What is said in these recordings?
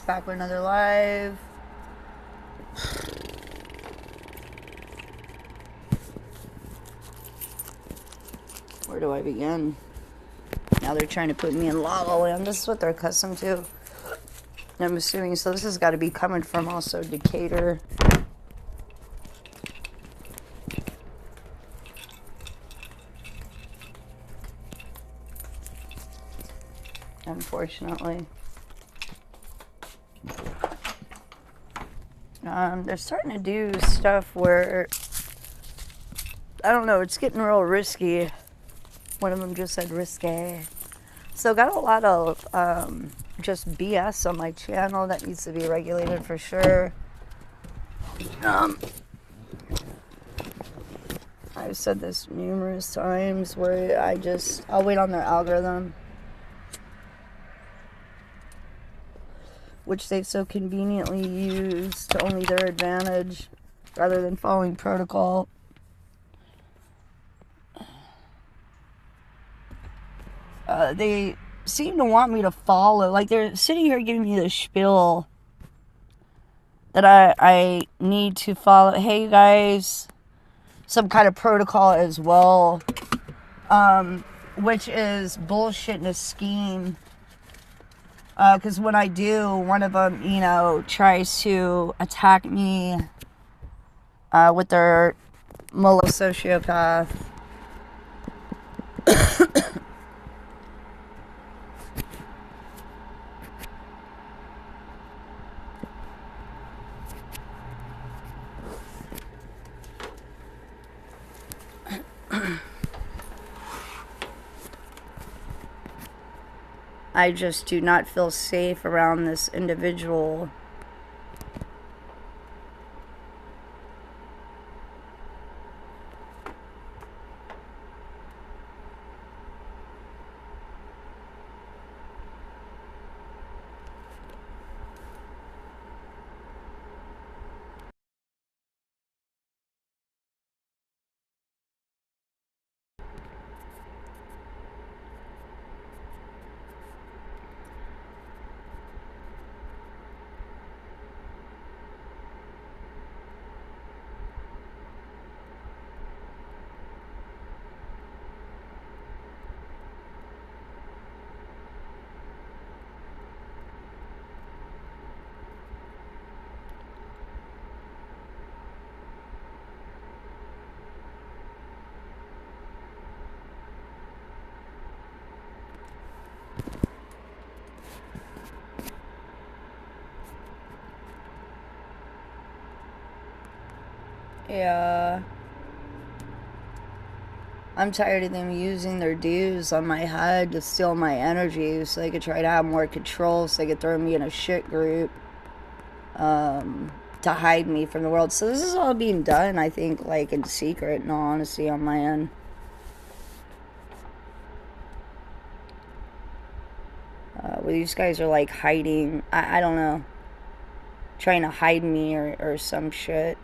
Back with another live. Where do I begin? Now they're trying to put me in lava land. This is what they're accustomed to, I'm assuming. So this has got to be coming from also Decatur. Unfortunately. They're starting to do stuff where, I don't know, it's getting real risky. One of them just said risque. So got a lot of just BS on my channel that needs to be regulated for sure. I've said this numerous times where I'll wait on their algorithm, which they so conveniently use to only their advantage rather than following protocol. They seem to want me to follow, like they're sitting here giving me the spiel that I need to follow. Hey, you guys, some kind of protocol as well, which is bullshit and a scheme. Because when I do, one of them, tries to attack me with their mullah sociopath. I just do not feel safe around this individual. Yeah. I'm tired of them using their dues on my head to steal my energy so they could try to have more control, so they could throw me in a shit group to hide me from the world. So this is all being done, I think, like in secret, in all honesty, on my end. Where these guys are like hiding, I don't know, trying to hide me or some shit.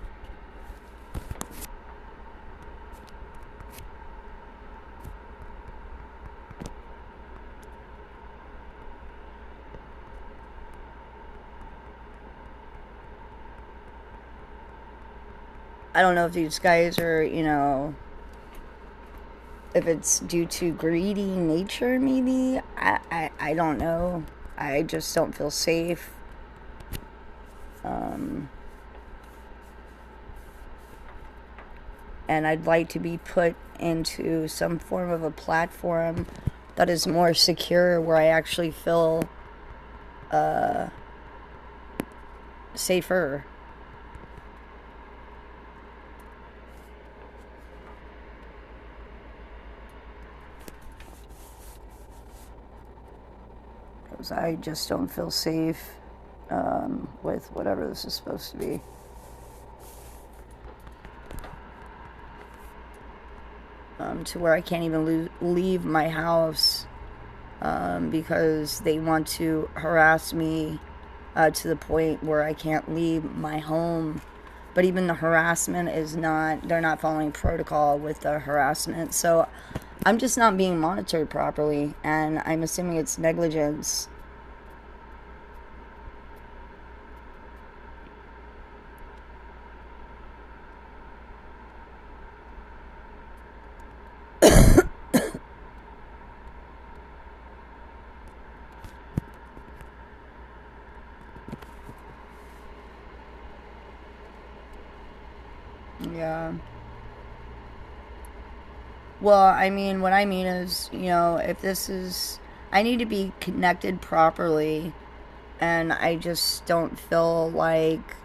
I don't know if these guys are, if it's due to greedy nature, maybe. I don't know. I just don't feel safe. And I'd like to be put into some form of a platform that is more secure, where I actually feel safer. Because I just don't feel safe with whatever this is supposed to be. To where I can't even leave my house because they want to harass me to the point where I can't leave my home. But even the harassment is not, they're not following protocol with the harassment. So I'm just not being monitored properly, and I'm assuming it's negligence. Yeah. Well, I mean, what I mean is, you know, if this is, I need to be connected properly, and I just don't feel like,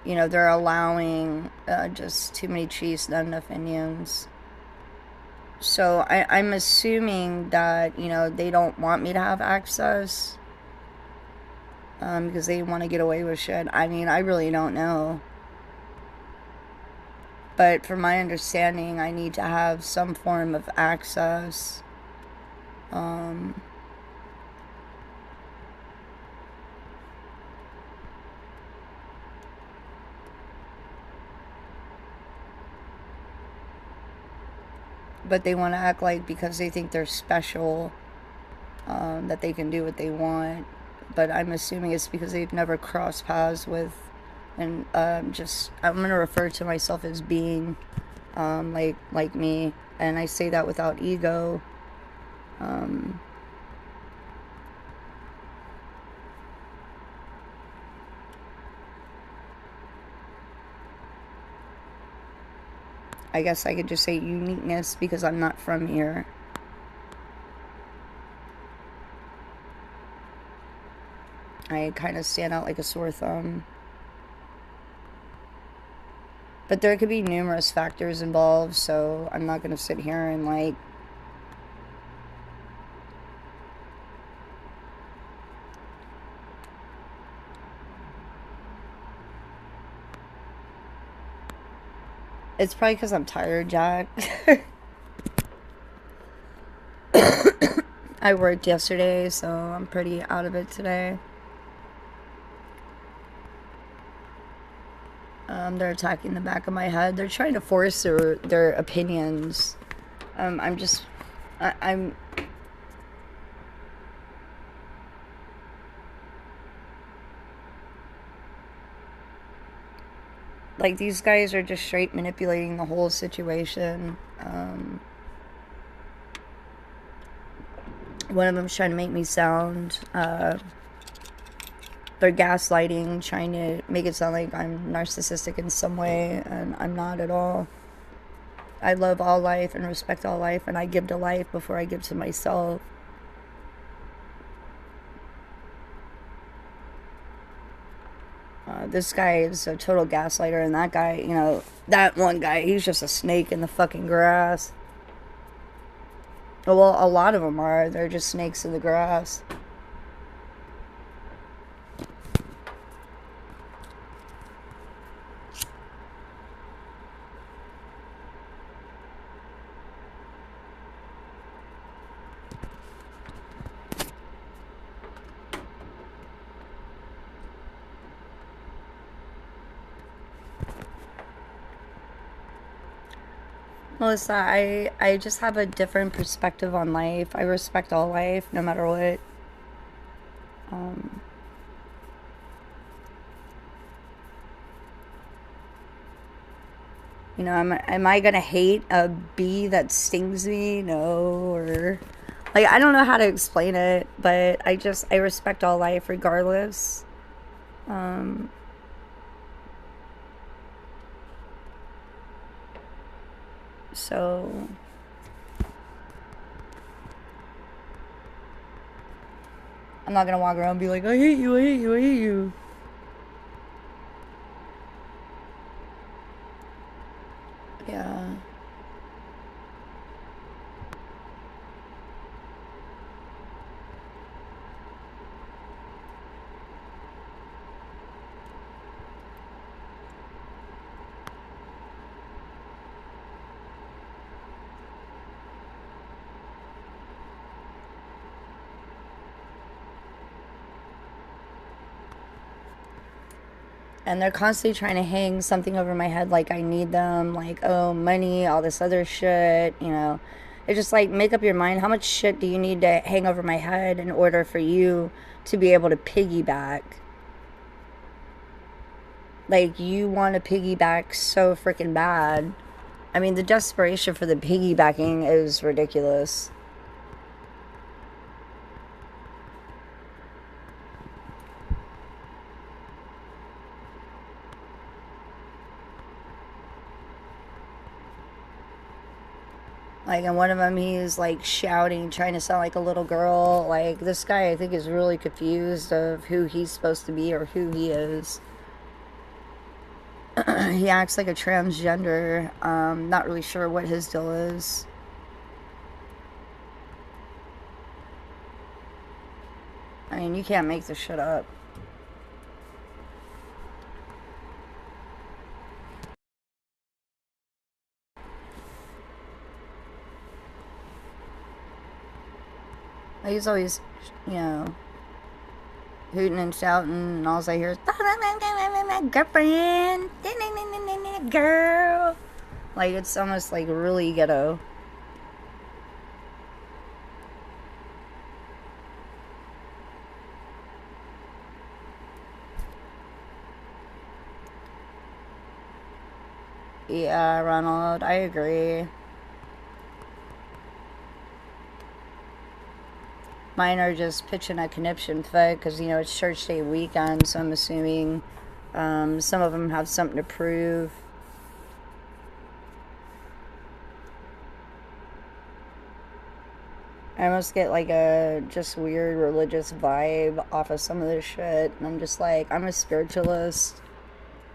you know, they're allowing just too many chiefs, not enough Indians. So I'm assuming that, you know, they don't want me to have access because they want to get away with shit. I mean, I really don't know. But from my understanding, I need to have some form of access. Um, but they want to act like because they think they're special, that they can do what they want. But I'm assuming it's because they've never crossed paths with, and just, I'm going to refer to myself as being like me, and I say that without ego. I guess I could just say uniqueness because I'm not from here. I kind of stand out like a sore thumb. But there could be numerous factors involved, so I'm not going to sit here and like it's probably because I'm tired, Jack. I worked yesterday, so I'm pretty out of it today. They're attacking the back of my head. They're trying to force their opinions. I'm just, I'm. Like, these guys are just straight manipulating the whole situation. One of them's trying to make me sound, they're gaslighting, trying to make it sound like I'm narcissistic in some way, and I'm not at all. I love all life and respect all life, and I give to life before I give to myself. This guy is a total gaslighter, and that guy, you know, that one guy, he's just a snake in the fucking grass. Well, a lot of them are. They're just snakes in the grass. Melissa, I just have a different perspective on life. I respect all life, no matter what. Um, you know, am I gonna hate a bee that stings me? No, or like I don't know how to explain it, but I respect all life regardless. Um, so I'm not gonna walk around and be like, I hate you, I hate you, I hate you. Yeah. And they're constantly trying to hang something over my head like I need them, like, oh, money, all this other shit, you know. It's just like, make up your mind. How much shit do you need to hang over my head in order for you to be able to piggyback? Like, you want to piggyback so freaking bad. I mean, the desperation for the piggybacking is ridiculous. Like, in one of them, he's like shouting, trying to sound like a little girl. Like, this guy, I think, is really confused of who he's supposed to be or who he is. He acts like a transgender. Not really sure what his deal is. I mean, you can't make this shit up. He's always, you know, hooting and shouting, and all I hear is girlfriend, girl. Like, it's almost like really ghetto. Yeah, Ronald, I agree. Mine are just pitching a conniption fit because, you know, it's church day weekend, so I'm assuming some of them have something to prove. I almost get like a just weird religious vibe off of some of this shit. And I'm just like, I'm a spiritualist.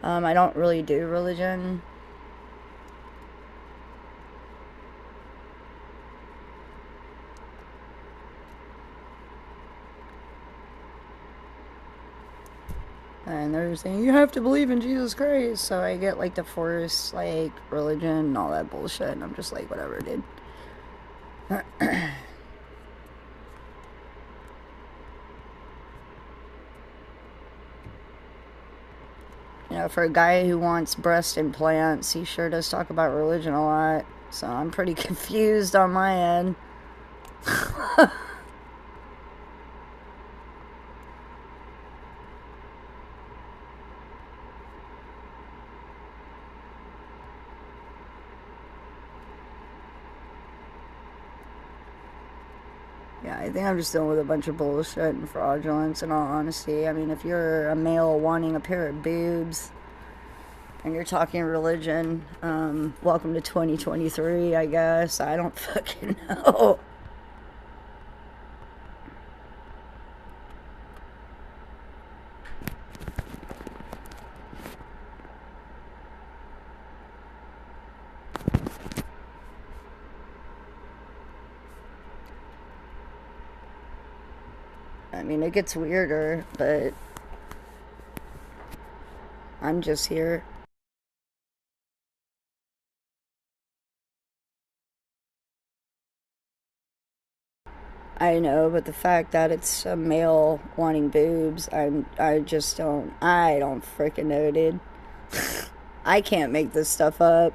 I don't really do religion. And they're saying, you have to believe in Jesus Christ. So I get like the force, like religion and all that bullshit. And I'm just like, whatever, dude. You know, for a guy who wants breast implants, he sure does talk about religion a lot. So I'm pretty confused on my end. Yeah, I think I'm just dealing with a bunch of bullshit and fraudulence, in all honesty. I mean, if you're a male wanting a pair of boobs and you're talking religion, welcome to 2023, I guess. I don't fucking know. I mean, it gets weirder, but I'm just here. I know, but the fact that it's a male wanting boobs, I don't freaking know, dude. I can't make this stuff up.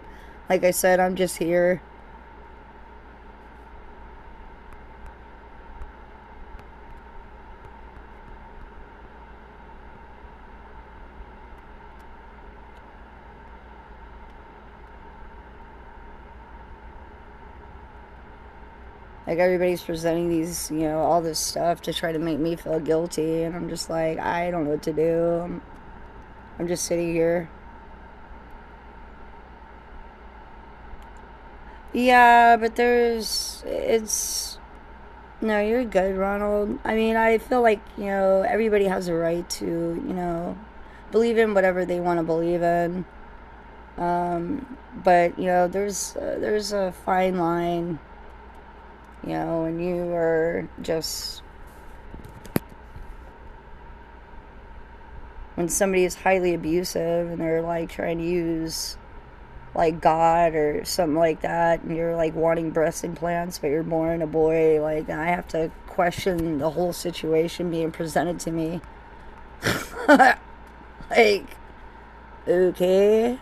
Like I said, I'm just here. Like, everybody's presenting these, you know, all this stuff to try to make me feel guilty, and I'm just like, I don't know what to do. I'm just sitting here. Yeah, but no, you're good, Ronald. I mean, I feel like, you know, everybody has a right to, you know, believe in whatever they want to believe in. But, you know, there's a fine line, you know, when you are just, when somebody is highly abusive and they're like trying to use like God or something like that, and you're like wanting breast implants, but you're born a boy, like, I have to question the whole situation being presented to me. Like, okay.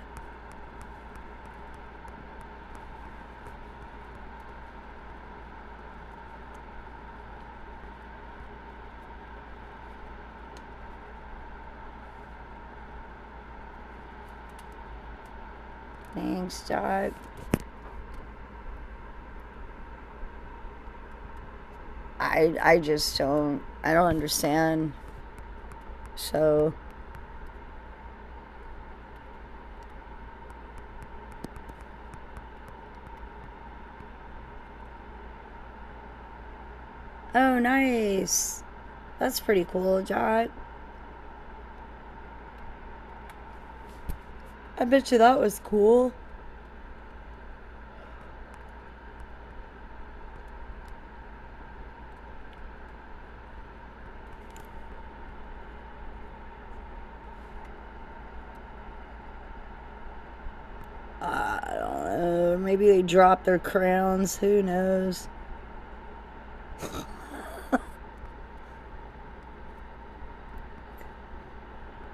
Thanks, Doc. I just I don't understand. So, Oh, nice. That's pretty cool, Jack. I bet you that was cool. I don't know. Maybe they dropped their crowns. Who knows?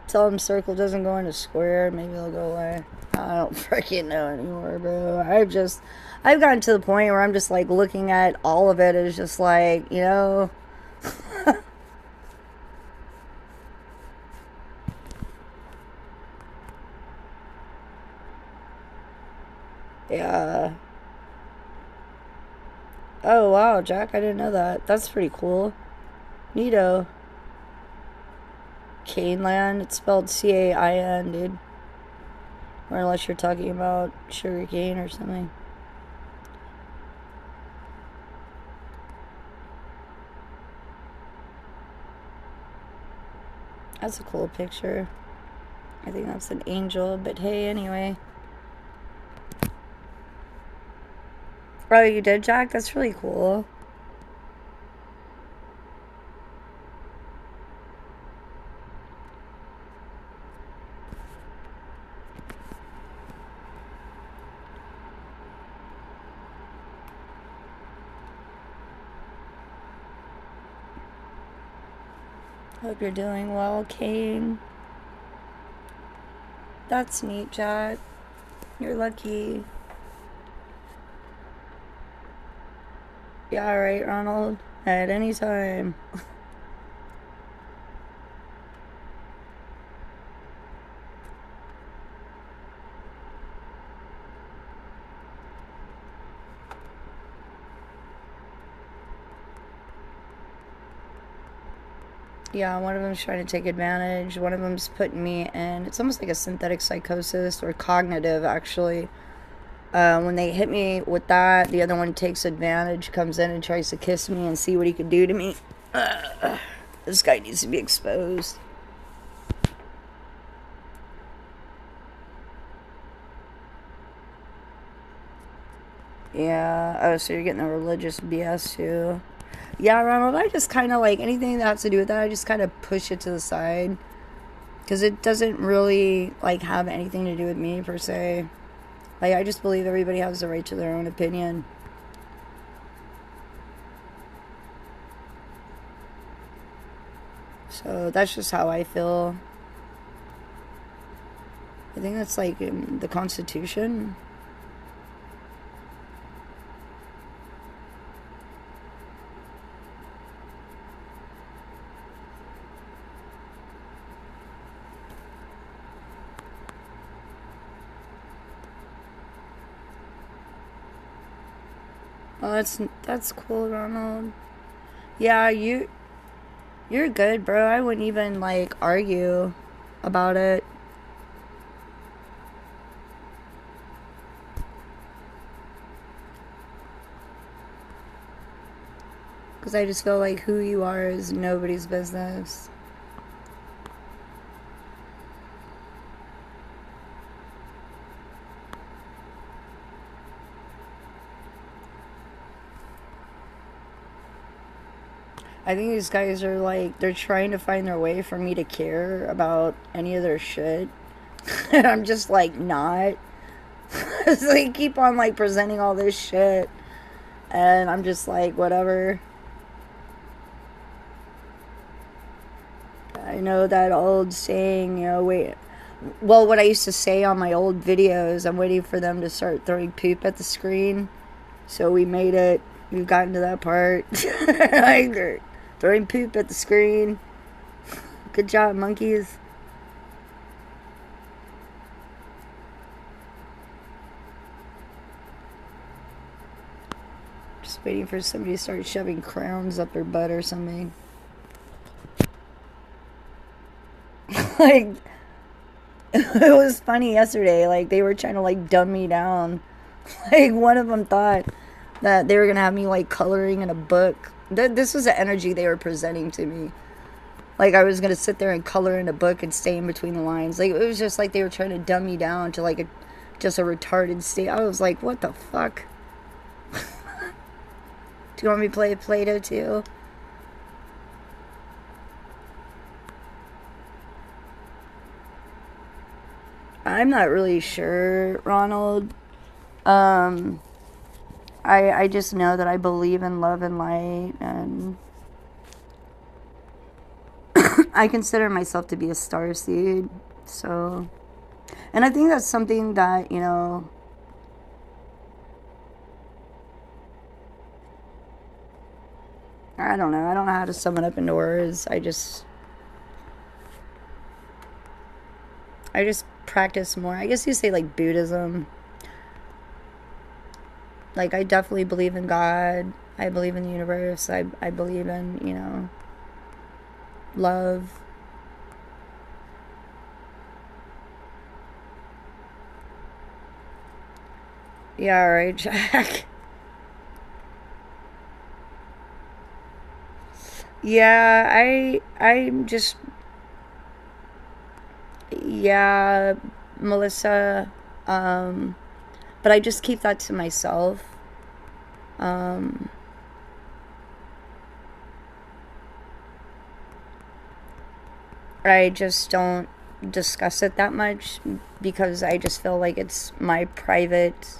Tell them circle doesn't go into square. Maybe they'll go away. I don't freaking know anymore, bro. I've gotten to the point where I'm just like looking at all of it as just like, you know. Yeah. Oh, wow, Jack, I didn't know that. That's pretty cool. Neato. Caneland, it's spelled C-A-I-N, dude. Or unless you're talking about sugar cane or something. That's a cool picture. I think that's an angel, but hey, anyway. Oh, you did, Jack? That's really cool. Hope you're doing well, Kane. That's neat, Jack. You're lucky. Yeah, right, Ronald. At any time. Yeah, one of them's trying to take advantage. One of them's putting me in. It's almost like a synthetic psychosis or cognitive, actually. When they hit me with that, the other one takes advantage, comes in and tries to kiss me and see what he can do to me. This guy needs to be exposed. Yeah. Oh, so you're getting the religious BS too. Yeah, Ronald, I just kind of like anything that has to do with that, I just kind of push it to the side. Because it doesn't really, like, have anything to do with me, per se. Like, I just believe everybody has the right to their own opinion. So, that's just how I feel. I think that's, like, in the Constitution. Oh, that's cool, Ronald. Yeah, you're good, bro. I wouldn't even like argue about it. Because I just feel like who you are is nobody's business. I think these guys are like, they're trying to find their way for me to care about any of their shit. And I'm just like, not. So they keep on like presenting all this shit. And I'm just like, whatever. I know that old saying, you know, wait. Well, what I used to say on my old videos, I'm waiting for them to start throwing poop at the screen. So we made it. We've gotten to that part. Like, throwing poop at the screen. Good job, monkeys. Just waiting for somebody to start shoving crowns up their butt or something. Like, it was funny yesterday. Like, they were trying to, like, dumb me down. Like, one of them thought that they were gonna have me, like, coloring in a book. This was the energy they were presenting to me. Like I was gonna sit there and color in a book and stay in between the lines. Like it was just like they were trying to dumb me down to like just a retarded state. I was like, what the fuck? Do you want me to play Play-Doh too? I'm not really sure, Ronald. Um, I just know that I believe in love and light, and I consider myself to be a star seed. So, and I think that's something that, I don't know. I don't know how to sum it up into words. I just practice more. I guess you say like Buddhism. Like I definitely believe in God. I believe in the universe. I believe in, love. Yeah, right, Jack. Yeah, I'm just, yeah, Melissa. Um, but I just keep that to myself. Um, I just don't discuss it that much because I just feel like it's my private.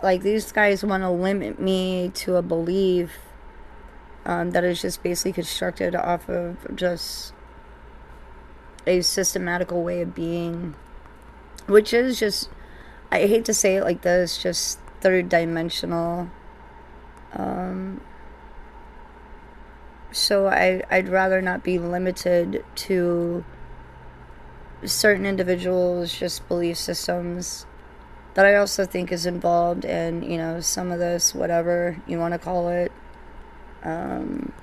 Like these guys want to limit me to a belief that is just basically constructed off of just a systematical way of being, which is just, I hate to say it like this, just third dimensional. Um, so I'd rather not be limited to certain individuals' just belief systems that I also think is involved in, some of this, whatever you want to call it. Um,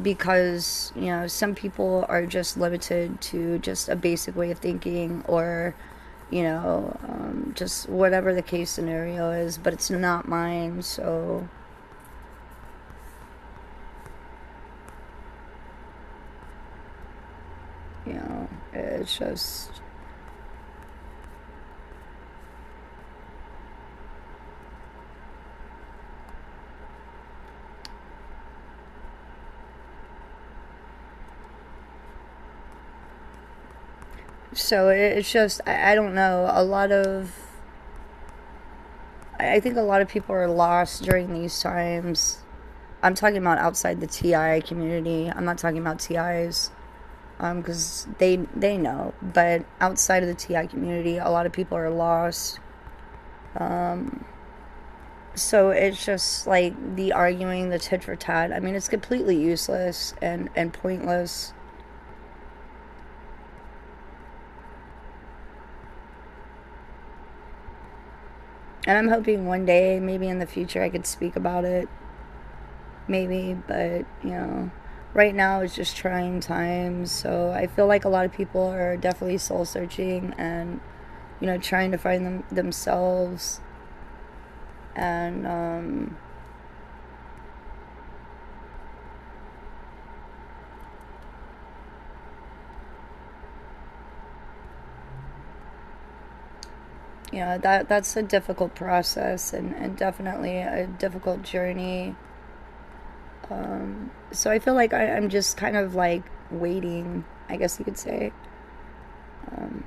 because, some people are just limited to just a basic way of thinking or, just whatever the case scenario is, but it's not mine, so. It's just. So it's just, I don't know, I think a lot of people are lost during these times. I'm talking about outside the TI community. I'm not talking about TIs, because they know. But outside of the TI community, a lot of people are lost. Um, so it's just like the arguing, the tit for tat. I mean, it's completely useless and pointless. And I'm hoping one day, maybe in the future, I could speak about it. Maybe, but, right now it's just trying times. So I feel like a lot of people are definitely soul searching and, trying to find themselves. And, that's a difficult process and definitely a difficult journey. So I feel like I'm just kind of like waiting, I guess you could say. Um,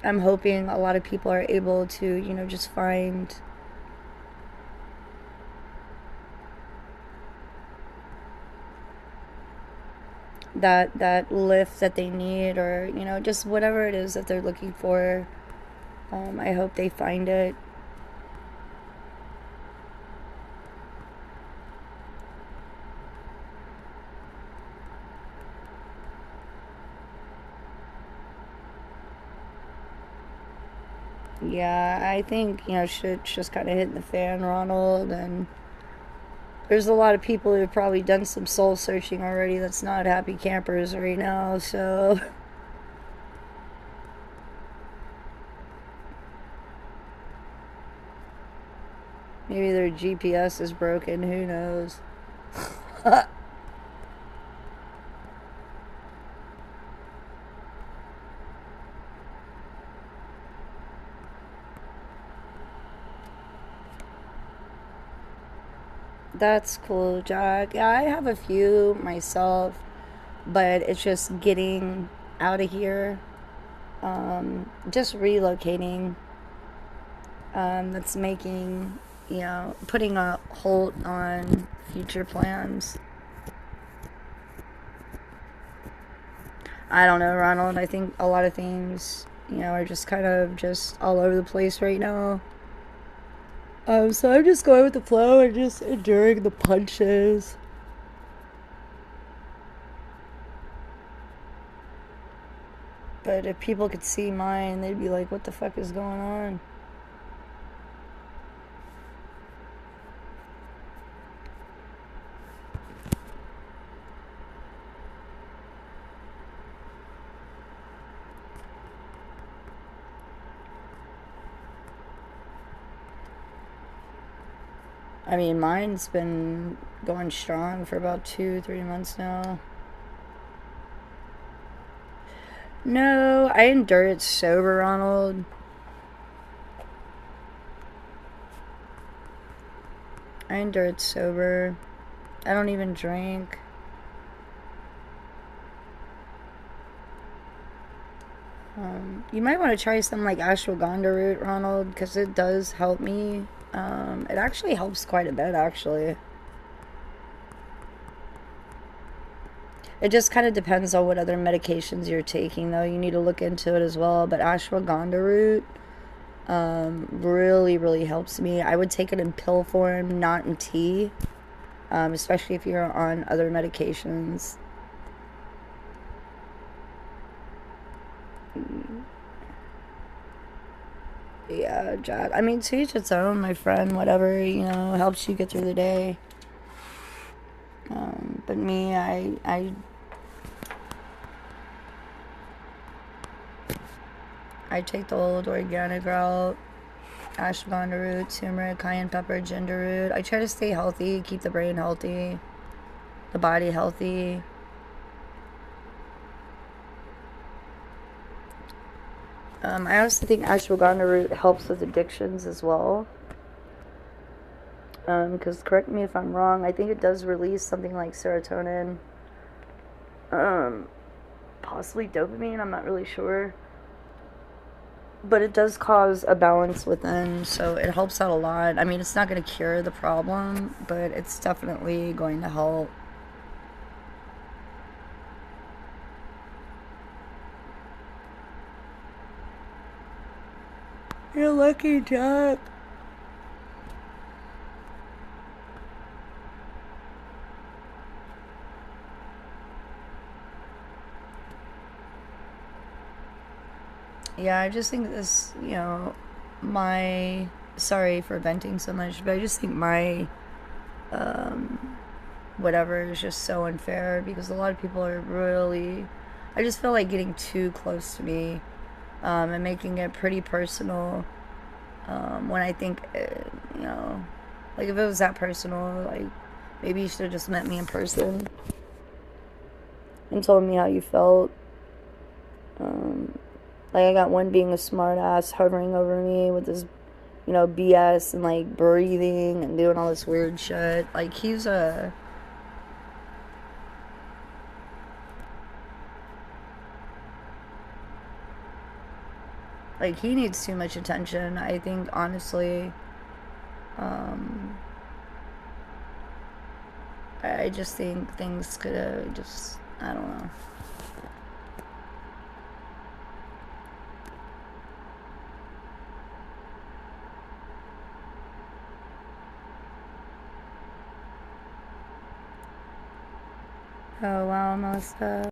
I'm hoping a lot of people are able to, just find that lift that they need, or just whatever it is that they're looking for. I hope they find it. Yeah, I think, shit's just kind of hitting the fan, Ronald, and there's a lot of people who've probably done some soul searching already that's not happy campers right now, so. Maybe their GPS is broken, who knows? That's cool, Jack. Yeah, I have a few myself, but it's just getting out of here. Just relocating. That's making, putting a halt on future plans. I don't know, Ronald. I think a lot of things, are just kind of just all over the place right now. So I'm just going with the flow and just enduring the punches. But if people could see mine, they'd be like, what the fuck is going on? I mean, mine's been going strong for about 2, 3 months now. No, I endure it sober, Ronald. I endure it sober. I don't even drink. You might want to try some like ashwagandha root, Ronald, because it does help me. It actually helps quite a bit, actually. It just kind of depends on what other medications you're taking, though. You need to look into it as well. But ashwagandha root really, really helps me. I would take it in pill form, not in tea, especially if you're on other medications. Yeah, Jack. I mean, to each its own, my friend. Whatever, helps you get through the day. But me, I take the old organic route. Ashwagandha root, turmeric, cayenne pepper, ginger root. I try to stay healthy, keep the brain healthy, the body healthy. I also think ashwagandha root helps with addictions as well. Because correct me if I'm wrong, I think it does release something like serotonin, um, possibly dopamine. I'm not really sure, but it does cause a balance within, so it helps out a lot. I mean, it's not going to cure the problem, but it's definitely going to help. You're lucky, Jack. Yeah, I just think this, my. Sorry for venting so much, but I just think my. Whatever is just so unfair because a lot of people are really. I just feel like getting too close to me and making it pretty personal when I think, like if it was that personal, like maybe you should have just met me in person and told me how you felt. Like I got one being a smart ass hovering over me with this, BS and like breathing and doing all this weird shit. Like he's a. Like he needs too much attention. I think honestly, um, I just think things could have just. I don't know. Oh wow, Melissa.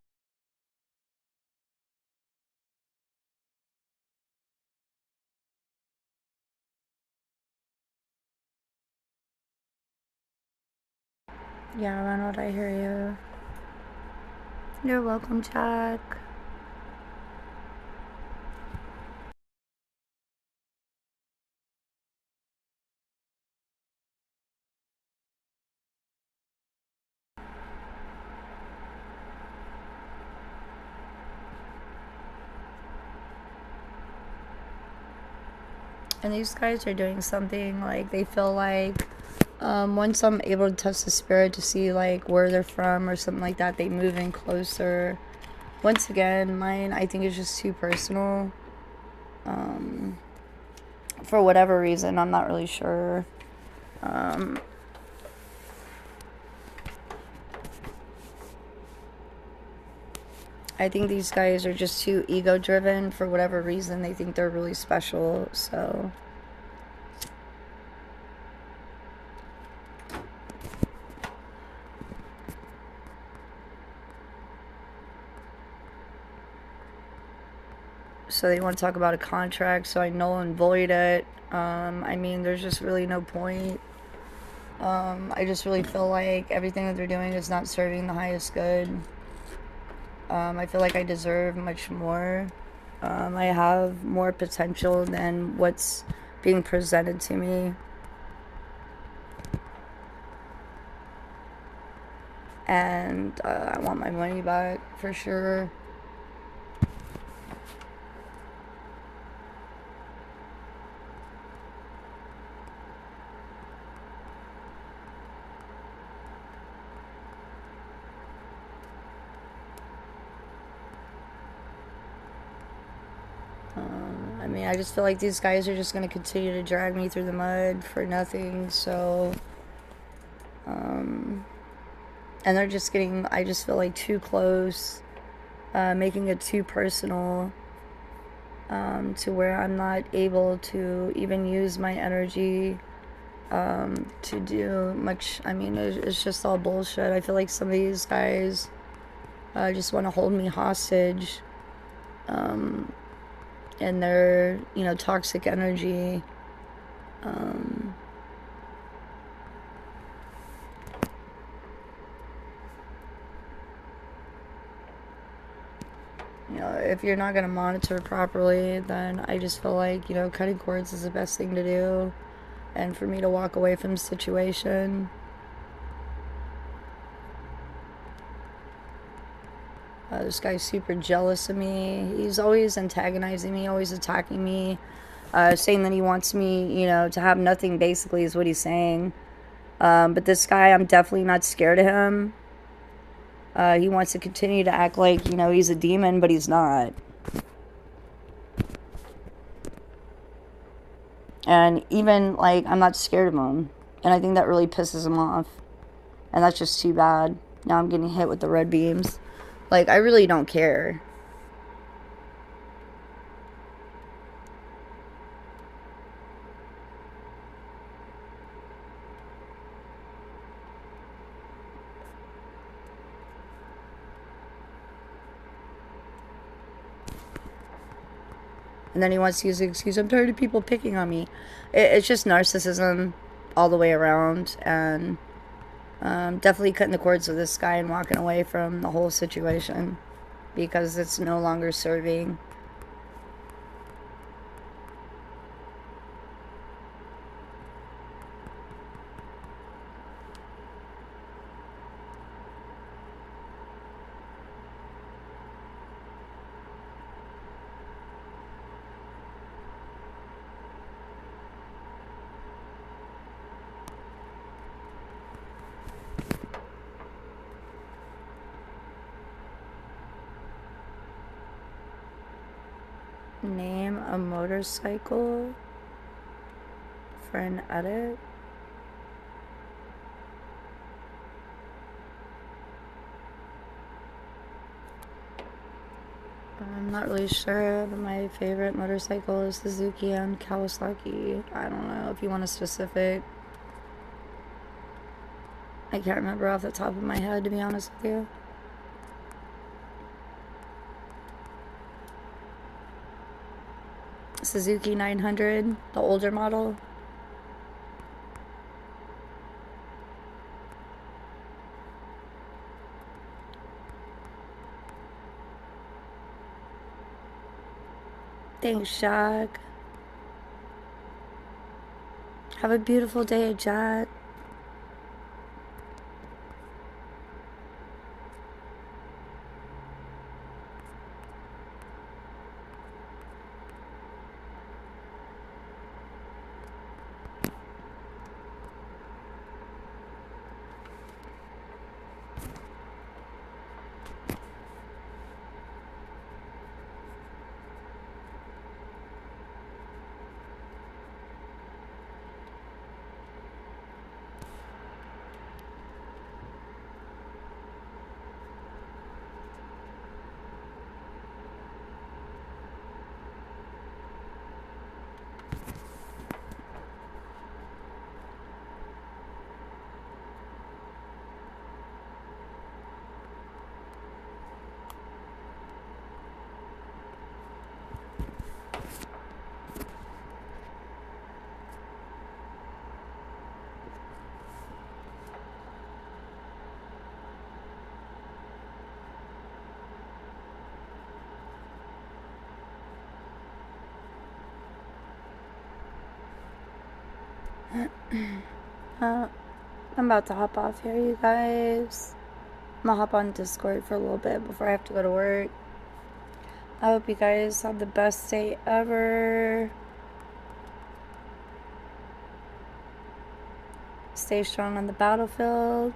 Yeah, Ronald, I hear you. You're welcome, Jack. And these guys are doing something like they feel like once I'm able to touch the spirit to see like where they're from or something like that, they move in closer. Once again, mine I think is just too personal. For whatever reason, I'm not really sure. I think these guys are just too ego driven for whatever reason. They think they're really special, so. So they want to talk about a contract, so I null and void it. I mean, there's just really no point. I just really feel like everything that they're doing is not serving the highest good. I feel like I deserve much more. I have more potential than what's being presented to me. And I want my money back for sure. I mean, I just feel like these guys are just going to continue to drag me through the mud for nothing, so. And they're just getting, I just feel like too close, making it too personal, to where I'm not able to even use my energy to do much. I mean, it's just all bullshit. I feel like some of these guys just want to hold me hostage. And their, toxic energy. If you're not going to monitor properly, then I just feel like, cutting cords is the best thing to do. And for me to walk away from the situation. This guy's super jealous of me. He's always antagonizing me, always attacking me, saying that he wants me, to have nothing, basically, is what he's saying. But this guy, I'm definitely not scared of him. He wants to continue to act like, he's a demon, but he's not. And even, like, I'm not scared of him. And I think that really pisses him off. And that's just too bad. Now I'm getting hit with the red beams. Like, I really don't care. And then he wants to use the excuse, I'm tired of people picking on me. It's just narcissism all the way around. And definitely cutting the cords with this guy and walking away from the whole situation. Because it's no longer serving. Name a motorcycle for an edit. I'm not really sure, but my favorite motorcycle is Suzuki and Kawasaki. I don't know if you want a specific. I can't remember off the top of my head, to be honest with you. Suzuki 900, the older model. Thanks, Jack. Have a beautiful day, Jack. I'm about to hop off here, you guys. I'm gonna hop on Discord for a little bit before I have to go to work. I hope you guys have the best day ever. Stay strong on the battlefield.